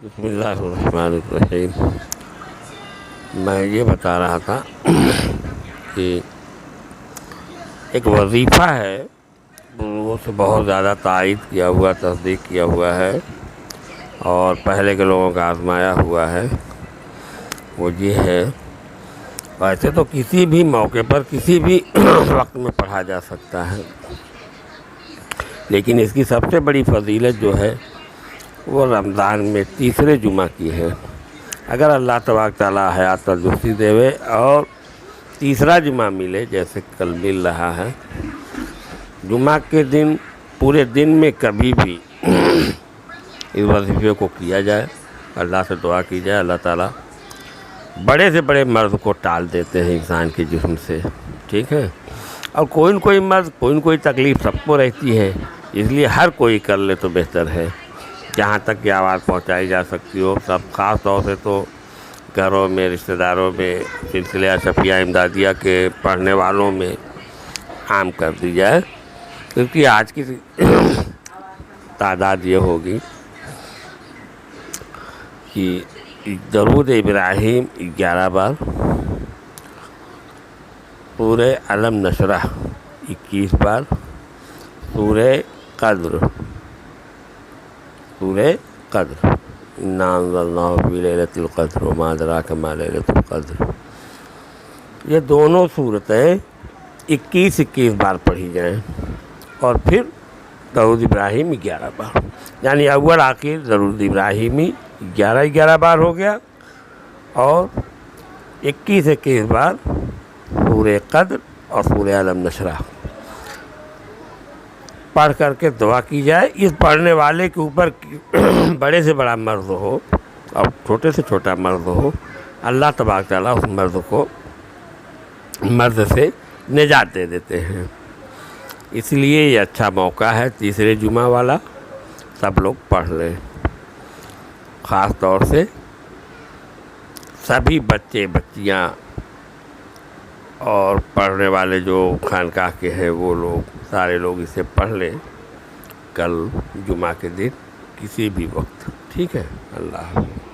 بسم اللہ الرحمن الرحیم۔ میں یہ بتا رہا تھا کہ ایک وظیفہ ہے، وہ سے بہت زیادہ تائید کیا ہوا، تصدیق کیا ہوا ہے اور پہلے کے لوگوں کا آزمایا ہوا ہے۔ وہ یہ ہے، ویسے تو کسی بھی موقع پر کسی بھی وقت میں پڑھا جا سکتا ہے، لیکن اس کی سب سے بڑی فضیلت جو ہے وہ رمضان میں تیسرے جمعہ کی ہے۔ اگر اللہ تبارک تعالیٰ حیات تندرستی دے اور تیسرا جمعہ ملے، جیسے کل مل رہا ہے، جمعہ کے دن پورے دن میں کبھی بھی اس وظیفے کو کیا جائے، اللہ سے دعا کی جائے، اللہ تعالیٰ بڑے سے بڑے مرض کو ٹال دیتے ہیں انسان کے جسم سے، ٹھیک ہے۔ اور کوئی مرض، کوئی تکلیف سب کو رہتی ہے، اس لیے ہر کوئی کر لے تو بہتر ہے، جہاں تک کہ آواز پہنچائی جا سکتی ہو۔ سب خاص طور سے تو گھروں میں، رشتہ داروں میں، سلسلہ شفیع امدادیہ کے پڑھنے والوں میں عام کر دی جائے، کیونکہ آج کی تعداد یہ ہوگی کہ درود ابراہیم 11 بار، سورہ علم نشرح 21 بار، سورہ قدر انا انزلناہ فی لیلۃ القدر وما ادراک ما لیلۃ القدر، یہ دونوں صورتیں 21 بار پڑھی جائیں، اور پھر درود ابراہیم 11 بار، یعنی اول آخر درود ابراہیمی 11 بار ہو گیا، اور 21 بار سورہ قدر اور سورہ علم نشرح پڑھ کر کے دعا کی جائے۔ اس پڑھنے والے کے اوپر بڑے سے بڑا مرض ہو اور چھوٹے سے چھوٹا مرض ہو، اللہ تبارک تعالیٰ اس مرض سے نجات دے دیتے ہیں۔ اس لیے یہ اچھا موقع ہے، تیسرے جمعہ والا، سب لوگ پڑھ لیں۔ خاص طور سے سبھی بچے بچیاں اور پڑھنے والے جو خانقاہ کے ہیں وہ لوگ، سارے لوگ اسے پڑھ لیں کل جمعہ کے دن کسی بھی وقت، ٹھیک ہے۔ اللہ حافظ۔